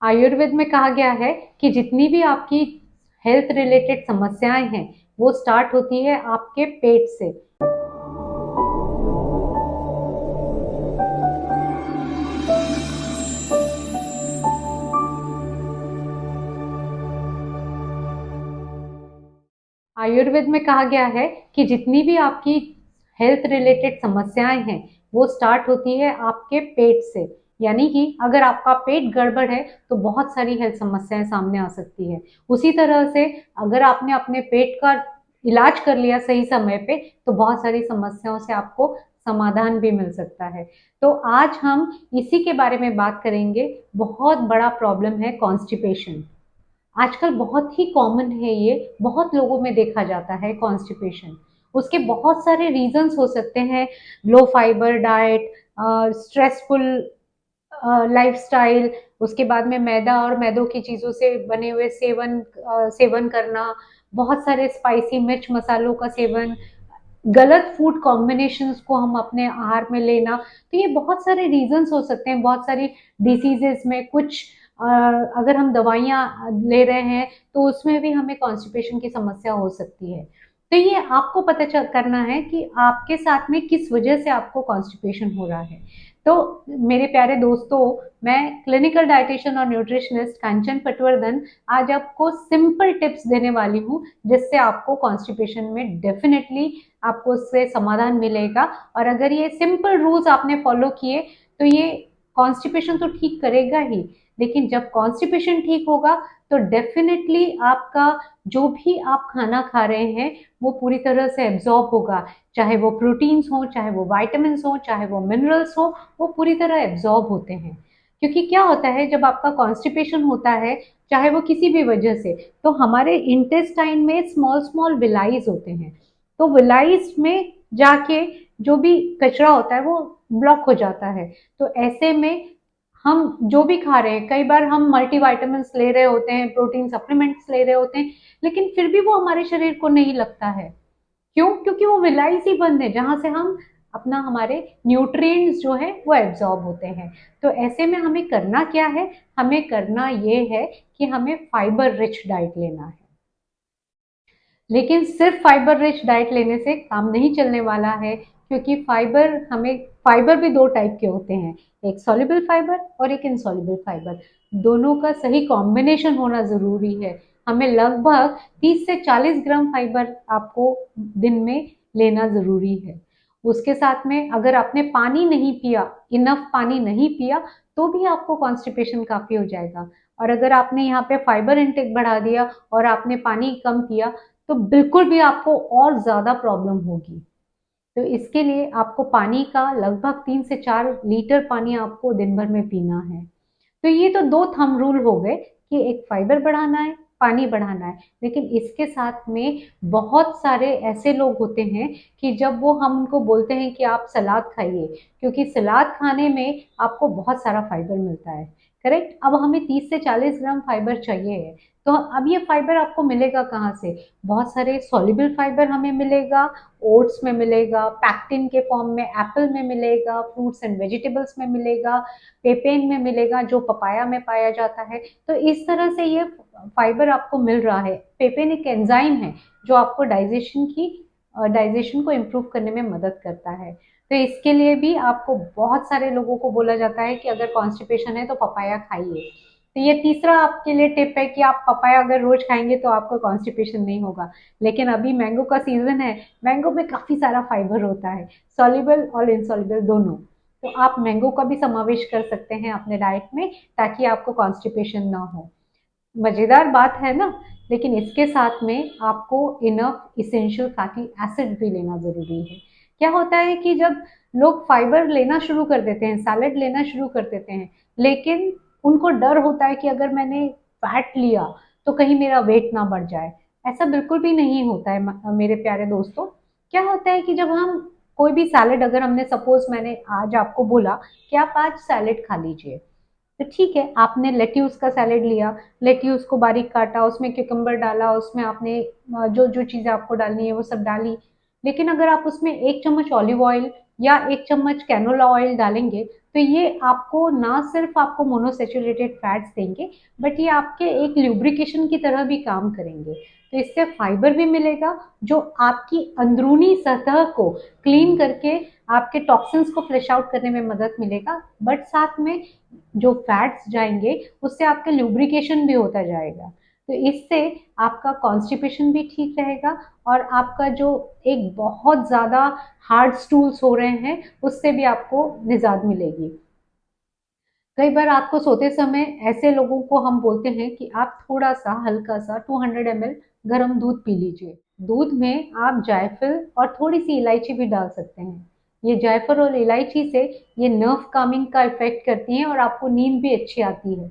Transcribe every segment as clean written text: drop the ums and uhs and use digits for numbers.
आयुर्वेद में कहा गया है कि जितनी भी आपकी हेल्थ रिलेटेड समस्याएं हैं वो स्टार्ट होती है आपके पेट से। आयुर्वेद में कहा गया है कि जितनी भी आपकी हेल्थ रिलेटेड समस्याएं हैं वो स्टार्ट होती है आपके पेट से। यानी कि अगर आपका पेट गड़बड़ है तो बहुत सारी हेल्थ समस्याएं सामने आ सकती है। उसी तरह से अगर आपने अपने पेट का इलाज कर लिया सही समय पे तो बहुत सारी समस्याओं से आपको समाधान भी मिल सकता है। तो आज हम इसी के बारे में बात करेंगे। बहुत बड़ा प्रॉब्लम है कॉन्स्टिपेशन। आजकल बहुत ही कॉमन है, ये बहुत लोगों में देखा जाता है कॉन्स्टिपेशन। उसके बहुत सारे रीजंस हो सकते हैं। लो फाइबर डाइट, स्ट्रेसफुल लाइफस्टाइल, उसके बाद में मैदा और मैदों की चीज़ों से बने हुए सेवन करना, बहुत सारे स्पाइसी मिर्च मसालों का सेवन, गलत फूड कॉम्बिनेशंस को हम अपने आहार में लेना। तो ये बहुत सारे रीजंस हो सकते हैं बहुत सारी डिसीजेस में। कुछ अगर हम दवाइयाँ ले रहे हैं तो उसमें भी हमें कॉन्स्टिपेशन की समस्या हो सकती है। तो ये आपको करना है कि आपके साथ में किस वजह से आपको कॉन्स्टिपेशन हो रहा है। तो मेरे प्यारे दोस्तों, मैं क्लिनिकल डाइटिशियन और न्यूट्रिशनिस्ट कांचन पटवर्धन आज आपको सिंपल टिप्स देने वाली हूँ जिससे आपको कॉन्स्टिपेशन में डेफिनेटली आपको उससे समाधान मिलेगा। और अगर ये सिंपल रूल्स आपने फॉलो किए तो ये कॉन्स्टिपेशन तो ठीक करेगा ही, लेकिन जब कॉन्स्टिपेशन ठीक होगा तो डेफिनेटली आपका जो भी आप खाना खा रहे हैं वो पूरी तरह से एब्जॉर्ब होगा। चाहे वो प्रोटीन्स हो, चाहे वो वाइटामिन हो, चाहे वो मिनरल्स हो, वो पूरी तरह एब्जॉर्ब होते हैं। क्योंकि क्या होता है जब आपका कॉन्स्टिपेशन होता है, चाहे वो किसी भी वजह से, तो हमारे इंटेस्टाइन में स्मॉल स्मॉल विलाइज होते हैं। तो विलाइज में जाके जो भी कचरा होता है वो ब्लॉक हो जाता है। तो ऐसे में हम जो भी खा रहे हैं, कई बार हम मल्टीविटामिन्स ले रहे होते हैं, प्रोटीन सप्लीमेंट्स ले रहे होते हैं, लेकिन फिर भी वो हमारे शरीर को नहीं लगता है। क्यों? क्योंकि वो विलाइज ही बंद है जहां से हम अपना हमारे न्यूट्रिएंट्स जो है वो एब्जॉर्ब होते हैं। तो ऐसे में हमें करना क्या है? हमें करना ये है कि हमें फाइबर रिच डाइट लेना है। लेकिन सिर्फ फाइबर रिच डाइट लेने से काम नहीं चलने वाला है, क्योंकि फाइबर भी दो टाइप के होते हैं, एक सॉल्युबल फाइबर और एक इनसॉल्युबल फाइबर। दोनों का सही कॉम्बिनेशन होना ज़रूरी है। हमें लगभग 30 से 40 ग्राम फाइबर आपको दिन में लेना ज़रूरी है। उसके साथ में अगर आपने पानी नहीं पिया, इनफ पानी नहीं पिया, तो भी आपको कॉन्स्टिपेशन काफ़ी हो जाएगा। और अगर आपने यहाँ पे फाइबर इंटेक बढ़ा दिया और आपने पानी कम पिया तो बिल्कुल भी आपको और ज़्यादा प्रॉब्लम होगी। तो इसके लिए आपको पानी का लगभग 3 से 4 लीटर पानी आपको दिन भर में पीना है। तो ये तो दो थंब रूल हो गए कि एक फाइबर बढ़ाना है, पानी बढ़ाना है। लेकिन इसके साथ में बहुत सारे ऐसे लोग होते हैं कि जब वो हम उनको बोलते हैं कि आप सलाद खाइए, क्योंकि सलाद खाने में आपको बहुत सारा फाइबर मिलता है। करेक्ट? अब हमें 30 से 40 ग्राम फाइबर चाहिए है। तो अब ये फाइबर आपको मिलेगा कहाँ से? बहुत सारे सॉल्युबल फाइबर हमें मिलेगा, ओट्स में मिलेगा, पैक्टिन के फॉर्म में एप्पल में मिलेगा, फ्रूट्स एंड वेजिटेबल्स में मिलेगा, पेपेन में मिलेगा जो पपाया में पाया जाता है। तो इस तरह से ये फाइबर आपको मिल रहा है। पेपेन एक एंजाइम है जो आपको डाइजेशन को इम्प्रूव करने में मदद करता है। तो इसके लिए भी आपको बहुत सारे लोगों को बोला जाता है कि अगर कॉन्स्टिपेशन है तो पपाया खाइए। तो ये तीसरा आपके लिए टिप है कि आप पपाया अगर रोज खाएंगे तो आपको कॉन्स्टिपेशन नहीं होगा। लेकिन अभी मैंगो का सीजन है, मैंगो में काफी सारा फाइबर होता है, सॉल्युबल और इनसॉल्युबल दोनों। तो आप मैंगो का भी समावेश कर सकते हैं अपने डाइट में ताकि आपको कॉन्स्टिपेशन ना हो। मजेदार बात है ना? लेकिन इसके साथ में आपको इनफ इसेंशियल फैटी एसिड भी लेना जरूरी है। क्या होता है कि जब लोग फाइबर लेना शुरू कर देते हैं, सैलेड लेना शुरू कर देते हैं, लेकिन उनको डर होता है कि अगर मैंने फैट लिया तो कहीं मेरा वेट ना बढ़ जाए। ऐसा बिल्कुल भी नहीं होता है मेरे प्यारे दोस्तों। क्या होता है कि जब हम कोई भी सैलेड, अगर हमने सपोज मैंने आज आपको बोला कि आप आज सैलेड खा लीजिए, तो ठीक है, आपने लेट्यूस का सैलेड लिया, लेट्यूस को बारीक काटा, उसमें क्यूकम्बर डाला, उसमें आपने जो जो चीज़ें आपको डालनी है वो सब डाली। लेकिन अगर आप उसमें 1 चम्मच ऑलिव ऑयल या 1 चम्मच कैनोला ऑयल डालेंगे तो ये आपको ना सिर्फ आपको मोनोसेचुरेटेड फैट्स देंगे, बट ये आपके एक ल्यूब्रिकेशन की तरह भी काम करेंगे। तो इससे फाइबर भी मिलेगा जो आपकी अंदरूनी सतह को क्लीन करके आपके टॉक्सिन्स को फ्लश आउट करने में मदद मिलेगा, बट साथ में जो फैट्स जाएंगे उससे आपका ल्यूब्रिकेशन भी होता जाएगा। तो इससे आपका कॉन्स्टिपेशन भी ठीक रहेगा और आपका जो एक बहुत ज़्यादा हार्ड स्टूल्स हो रहे हैं उससे भी आपको निजात मिलेगी। कई बार आपको सोते समय ऐसे लोगों को हम बोलते हैं कि आप थोड़ा सा हल्का सा 200 ml गर्म दूध पी लीजिए। दूध में आप जायफल और थोड़ी सी इलायची भी डाल सकते हैं। ये जायफल और इलायची से ये नर्व कामिंग का इफेक्ट करती हैं और आपको नींद भी अच्छी आती है।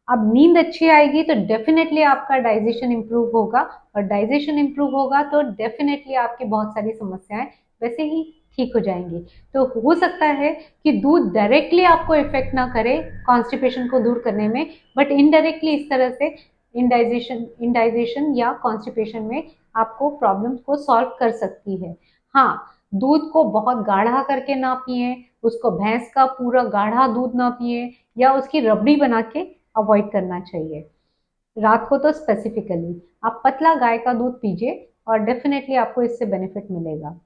अब नींद अच्छी आएगी तो डेफिनेटली आपका डाइजेशन इम्प्रूव होगा, और डाइजेशन इम्प्रूव होगा तो डेफिनेटली आपकी बहुत सारी समस्याएं वैसे ही ठीक हो जाएंगी। तो हो सकता है कि दूध डायरेक्टली आपको इफेक्ट ना करे कॉन्स्टिपेशन को दूर करने में, बट इनडायरेक्टली इस तरह से इंडाइजेशन या कॉन्स्टिपेशन में आपको प्रॉब्लम को सॉल्व कर सकती है। हाँ, दूध को बहुत गाढ़ा करके ना पिए, उसको भैंस का पूरा गाढ़ा दूध ना पिए या उसकी रबड़ी बना के अवॉइड करना चाहिए। रात को तो स्पेसिफिकली आप पतला गाय का दूध पीजिए और डेफिनेटली आपको इससे बेनिफिट मिलेगा।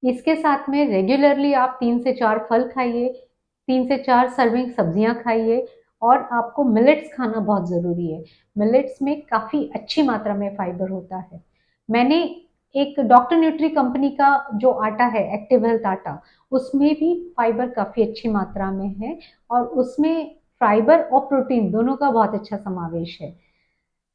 इसके साथ में रेगुलरली आप 3 से 4 फल खाइए, 3 से 4 सर्विंग सब्जियां खाइए, और आपको मिलेट्स खाना बहुत ज़रूरी है। मिलेट्स में काफ़ी अच्छी मात्रा में फाइबर होता है। मैंने एक डॉक्टर न्यूट्री कंपनी का जो आटा है, एक्टिव हेल्थ आटा, उसमें भी फाइबर काफ़ी अच्छी मात्रा में है और उसमें फाइबर और प्रोटीन दोनों का बहुत अच्छा समावेश है।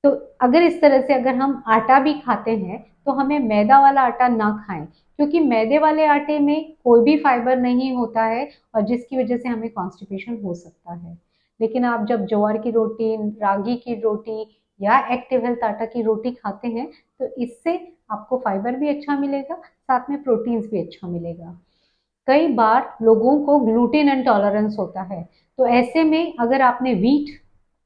तो अगर इस तरह से अगर हम आटा भी खाते हैं तो हमें मैदा वाला आटा ना खाएं, क्योंकि मैदे वाले आटे में कोई भी फाइबर नहीं होता है और जिसकी वजह से हमें कॉन्स्टिपेशन हो सकता है। लेकिन आप जब ज्वार की रोटी, रागी की रोटी या एक्टिव हेल्थ आटा की रोटी खाते हैं तो इससे आपको फाइबर भी अच्छा मिलेगा, साथ में प्रोटीन्स भी अच्छा मिलेगा। कई बार लोगों को ग्लूटेन इंटॉलरेंस होता है, तो ऐसे में अगर आपने वीट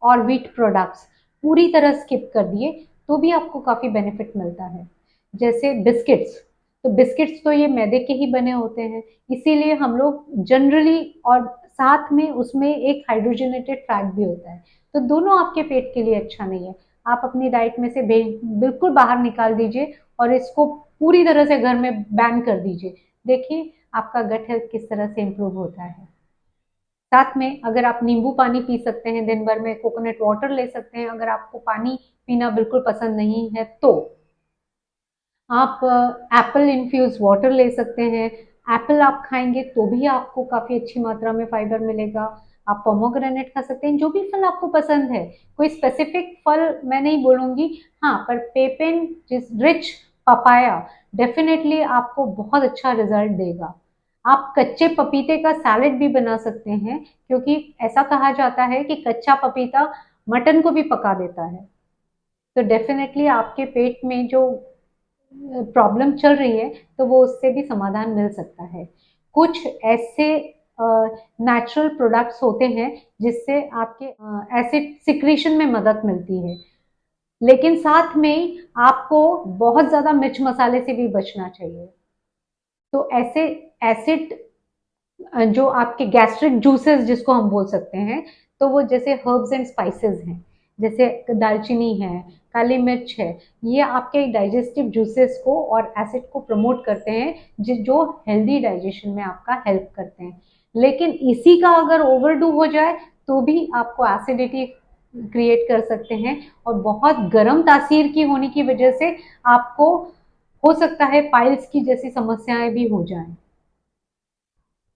और वीट प्रोडक्ट्स पूरी तरह स्किप कर दिए तो भी आपको काफ़ी बेनिफिट मिलता है। जैसे बिस्किट्स, तो बिस्किट्स तो ये मैदे के ही बने होते हैं, इसीलिए हम लोग जनरली, और साथ में उसमें एक हाइड्रोजनेटेड फैट भी होता है, तो दोनों आपके पेट के लिए अच्छा नहीं है। आप अपनी डाइट में से बिल्कुल बाहर निकाल दीजिए और इसको पूरी तरह से घर में बैन कर दीजिए। देखिए आपका गट हेल्थ किस तरह से इम्प्रूव होता है। साथ में अगर आप नींबू पानी पी सकते हैं दिन भर में, कोकोनट वाटर ले सकते हैं अगर आपको पानी पीना बिल्कुल पसंद नहीं है तो। आप एप्पल इन्फ्यूज वाटर ले सकते हैं। एप्पल आप खाएंगे तो भी आपको काफ़ी अच्छी मात्रा में फाइबर मिलेगा। आप पोमोग्रेनेट खा सकते हैं, जो भी फल आपको पसंद है, कोई स्पेसिफिक फल मैं नहीं बोलूँगी। हाँ, पर पेपेन जिस रिच पपाया डेफिनेटली आपको बहुत अच्छा रिजल्ट देगा। आप कच्चे पपीते का सैलेड भी बना सकते हैं, क्योंकि ऐसा कहा जाता है कि कच्चा पपीता मटन को भी पका देता है। तो डेफिनेटली आपके पेट में जो प्रॉब्लम चल रही है तो वो उससे भी समाधान मिल सकता है। कुछ ऐसे नेचुरल प्रोडक्ट्स होते हैं जिससे आपके एसिड सिक्रीशन में मदद मिलती है, लेकिन साथ में आपको बहुत ज़्यादा मिर्च मसाले से भी बचना चाहिए। तो ऐसे एसिड जो आपके गैस्ट्रिक जूसेस जिसको हम बोल सकते हैं, तो वो जैसे हर्ब्स एंड स्पाइसेस हैं, जैसे दालचीनी है, काली मिर्च है, ये आपके डाइजेस्टिव जूसेस को और एसिड को प्रमोट करते हैं जो हेल्दी डाइजेशन में आपका हेल्प करते हैं। लेकिन इसी का अगर ओवरडू हो जाए तो भी आपको एसिडिटी क्रिएट कर सकते हैं, और बहुत गर्म तासीर की होने की वजह से आपको हो सकता है पाइल्स की जैसी समस्याएं भी हो जाएं।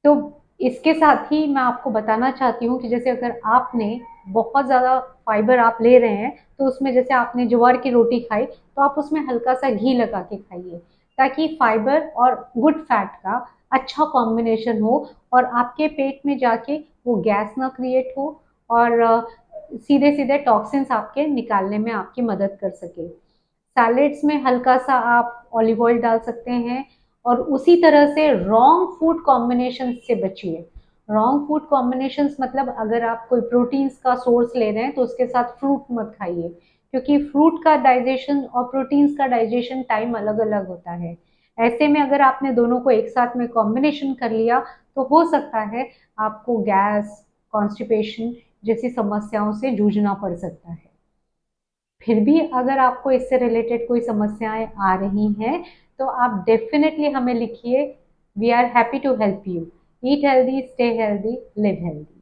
तो इसके साथ ही मैं आपको बताना चाहती हूँ कि जैसे अगर आपने बहुत ज़्यादा फाइबर आप ले रहे हैं तो उसमें जैसे आपने ज्वार की रोटी खाई तो आप उसमें हल्का सा घी लगा के खाइए, ताकि फाइबर और गुड फैट का अच्छा कॉम्बिनेशन हो और आपके पेट में जाके वो गैस ना क्रिएट हो और सीधे सीधे टॉक्सिन्स आपके निकालने में आपकी मदद कर सके। सैलेड्स में हल्का सा आप ऑलिव ऑयल डाल सकते हैं, और उसी तरह से रॉन्ग फूड कॉम्बिनेशन से बचिए। रॉन्ग फूड कॉम्बिनेशंस मतलब अगर आप कोई प्रोटीन्स का सोर्स ले रहे हैं तो उसके साथ फ्रूट मत खाइए, क्योंकि फ्रूट का डाइजेशन और प्रोटीन्स का डाइजेशन टाइम अलग अलग होता है। ऐसे में अगर आपने दोनों को एक साथ में कॉम्बिनेशन कर लिया तो हो सकता है आपको गैस, कॉन्स्टिपेशन जैसी समस्याओं से जूझना पड़ सकता है। फिर भी अगर आपको इससे रिलेटेड कोई समस्याएं आ रही हैं तो आप डेफिनेटली हमें लिखिए। We are happy to help you. Eat healthy, stay healthy, live healthy.